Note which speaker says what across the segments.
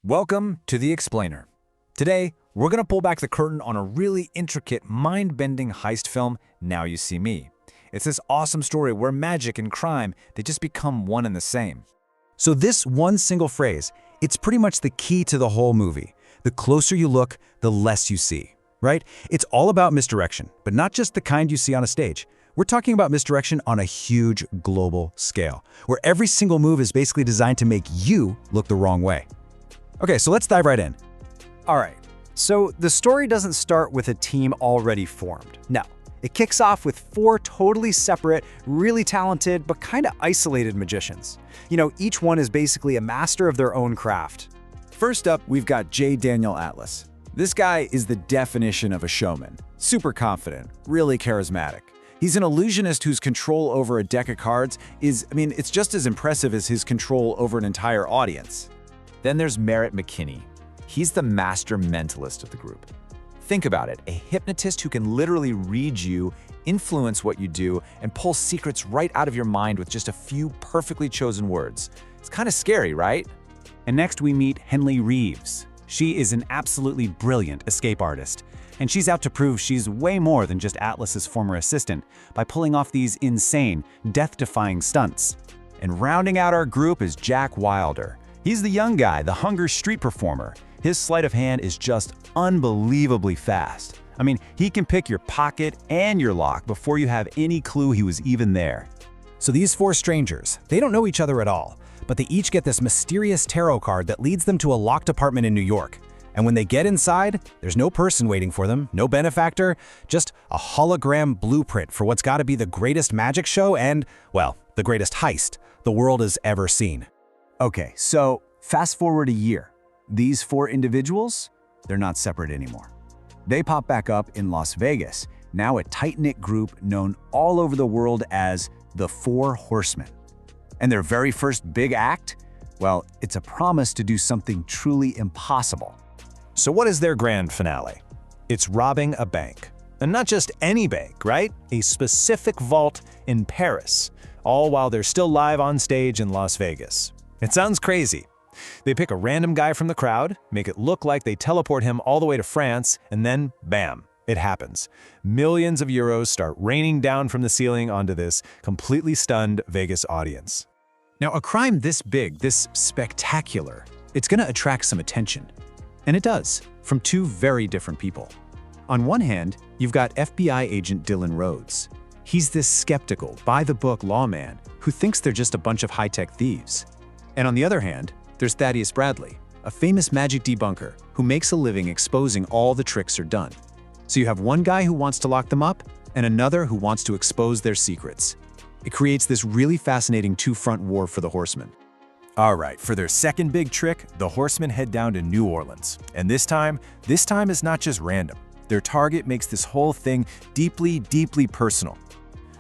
Speaker 1: Welcome to The Explainer. Today, we're going to pull back the curtain on a really intricate, mind-bending heist film, Now You See Me. It's this awesome story where magic and crime, they just become one and the same.
Speaker 2: So this one single phrase, it's pretty much the key to the whole movie. The closer you look, the less you see, right? It's all about misdirection, but not just the kind you see on a stage. We're talking about misdirection on a huge global scale, where every single move is basically designed to make you look the wrong way. Okay, so let's dive right in.
Speaker 3: All right, so the story doesn't start with a team already formed. No, it kicks off with four totally separate, really talented, but kind of isolated magicians. You know, each one is basically a master of their own craft.
Speaker 1: First up, we've got J. Daniel Atlas. This guy is the definition of a showman. Super confident, really charismatic. He's an illusionist whose control over a deck of cards it's just as impressive as his control over an entire audience. Then there's Merritt McKinney. He's the master mentalist of the group. Think about it, a hypnotist who can literally read you, influence what you do, and pull secrets right out of your mind with just a few perfectly chosen words. It's kind of scary, right?
Speaker 4: And next we meet Henley Reeves. She is an absolutely brilliant escape artist, and she's out to prove she's way more than just Atlas's former assistant by pulling off these insane, death-defying stunts.
Speaker 1: And rounding out our group is Jack Wilder. He's the young guy, the hunger street performer. His sleight of hand is just unbelievably fast. He can pick your pocket and your lock before you have any clue he was even there.
Speaker 2: So these four strangers, they don't know each other at all, but they each get this mysterious tarot card that leads them to a locked apartment in New York. And when they get inside, there's no person waiting for them, no benefactor, just a hologram blueprint for what's got to be the greatest magic show and, well, the greatest heist the world has ever seen.
Speaker 3: Okay, so fast forward a year. These four individuals, they're not separate anymore. They pop back up in Las Vegas, now a tight-knit group known all over the world as the Four Horsemen. And their very first big act? Well, it's a promise to do something truly impossible.
Speaker 1: So what is their grand finale? It's robbing a bank. And not just any bank, right? A specific vault in Paris, all while they're still live on stage in Las Vegas. It sounds crazy. They pick a random guy from the crowd, make it look like they teleport him all the way to France, and then bam, it happens. Millions of euros start raining down from the ceiling onto this completely stunned Vegas audience.
Speaker 2: Now, a crime this big, this spectacular, it's going to attract some attention. And it does, from two very different people. On one hand, you've got FBI agent Dylan Rhodes. He's this skeptical, by-the-book lawman who thinks they're just a bunch of high-tech thieves. And on the other hand, there's Thaddeus Bradley, a famous magic debunker who makes a living exposing all the tricks are done. So you have one guy who wants to lock them up and another who wants to expose their secrets. It creates this really fascinating two-front war for the Horsemen.
Speaker 1: All right, for their second big trick, the Horsemen head down to New Orleans. And this time is not just random. Their target makes this whole thing deeply, deeply personal.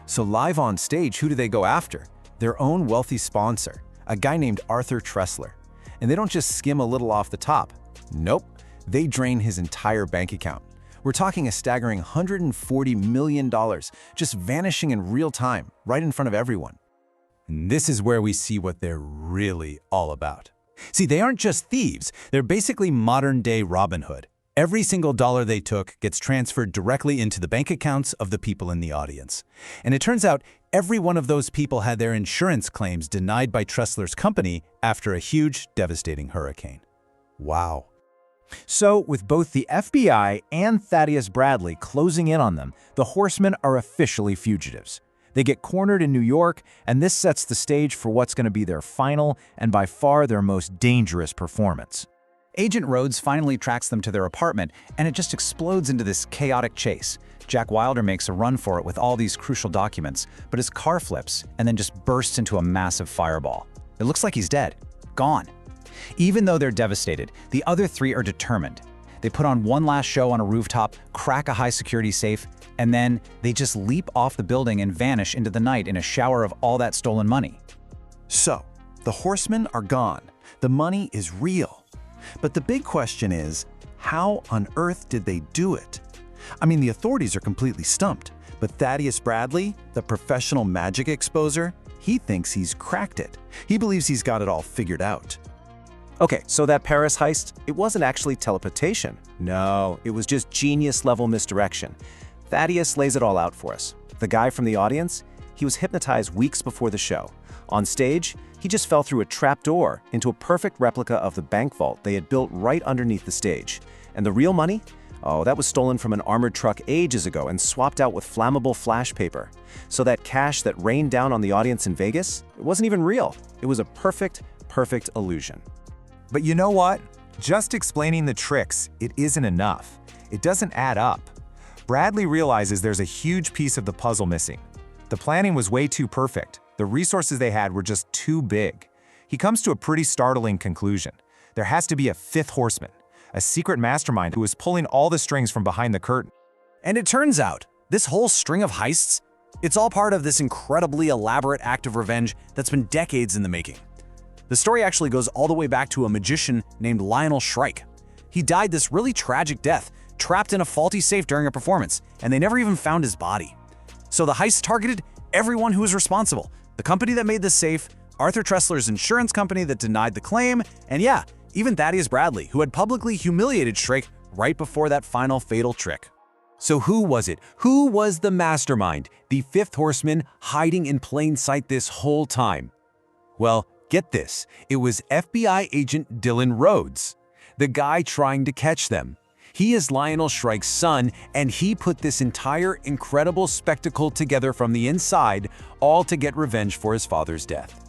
Speaker 1: So live on stage, who do they go after? Their own wealthy sponsor, a guy named Arthur Tressler. And they don't just skim a little off the top. Nope, they drain his entire bank account. We're talking a staggering $140 million, just vanishing in real time, right in front of everyone. And this is where we see what they're really all about. See, they aren't just thieves, they're basically modern-day Robin Hood. Every single dollar they took gets transferred directly into the bank accounts of the people in the audience. And it turns out every one of those people had their insurance claims denied by Tressler's company after a huge, devastating hurricane. Wow. So, with both the FBI and Thaddeus Bradley closing in on them, the Horsemen are officially fugitives. They get cornered in New York, and this sets the stage for what's going to be their final and by far their most dangerous performance.
Speaker 2: Agent Rhodes finally tracks them to their apartment, and it just explodes into this chaotic chase. Jack Wilder makes a run for it with all these crucial documents, but his car flips and then just bursts into a massive fireball. It looks like he's dead. Gone. Even though they're devastated, the other three are determined. They put on one last show on a rooftop, crack a high-security safe, and then they just leap off the building and vanish into the night in a shower of all that stolen money.
Speaker 1: So, the Horsemen are gone. The money is real. But the big question is, how on earth did they do it? The authorities are completely stumped, but Thaddeus Bradley, the professional magic exposer, he thinks he's cracked it. He believes he's got it all figured out. Okay, so that Paris heist, it wasn't actually teleportation. No, it was just genius-level misdirection. Thaddeus lays it all out for us. The guy from the audience, he was hypnotized weeks before the show. On stage, he just fell through a trapdoor into a perfect replica of the bank vault they had built right underneath the stage. And the real money? Oh, that was stolen from an armored truck ages ago and swapped out with flammable flash paper. So that cash that rained down on the audience in Vegas, it wasn't even real. It was a perfect illusion.
Speaker 2: But you know what? Just explaining the tricks, it isn't enough. It doesn't add up. Bradley realizes there's a huge piece of the puzzle missing. The planning was way too perfect. The resources they had were just too big. He comes to a pretty startling conclusion. There has to be a fifth horseman, a secret mastermind who is pulling all the strings from behind the curtain.
Speaker 5: And it turns out, this whole string of heists, it's all part of this incredibly elaborate act of revenge that's been decades in the making. The story actually goes all the way back to a magician named Lionel Shrike. He died this really tragic death, trapped in a faulty safe during a performance, and they never even found his body. So the heist targeted everyone who was responsible. The company that made the safe, Arthur Tressler's insurance company that denied the claim, and yeah, even Thaddeus Bradley, who had publicly humiliated Shrike right before that final fatal trick.
Speaker 1: So who was it? Who was the mastermind, the fifth horseman hiding in plain sight this whole time? Well, get this, it was FBI agent Dylan Rhodes, the guy trying to catch them. He is Lionel Shrike's son, and he put this entire incredible spectacle together from the inside, all to get revenge for his father's death.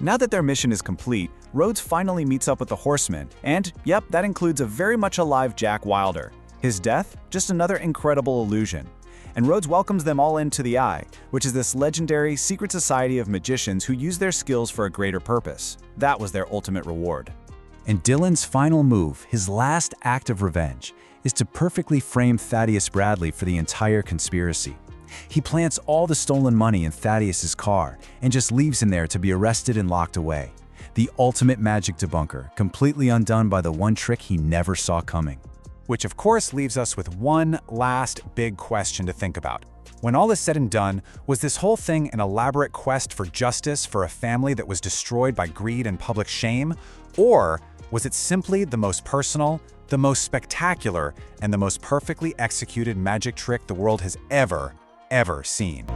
Speaker 3: Now that their mission is complete, Rhodes finally meets up with the Horsemen, and yep, that includes a very much alive Jack Wilder. His death? Just another incredible illusion. And Rhodes welcomes them all into the Eye, which is this legendary secret society of magicians who use their skills for a greater purpose. That was their ultimate reward.
Speaker 2: And Dylan's final move, his last act of revenge, is to perfectly frame Thaddeus Bradley for the entire conspiracy. He plants all the stolen money in Thaddeus's car and just leaves him there to be arrested and locked away. The ultimate magic debunker, completely undone by the one trick he never saw coming.
Speaker 4: Which of course leaves us with one last big question to think about. When all is said and done, was this whole thing an elaborate quest for justice for a family that was destroyed by greed and public shame? Or was it simply the most personal, the most spectacular, and the most perfectly executed magic trick the world has ever seen?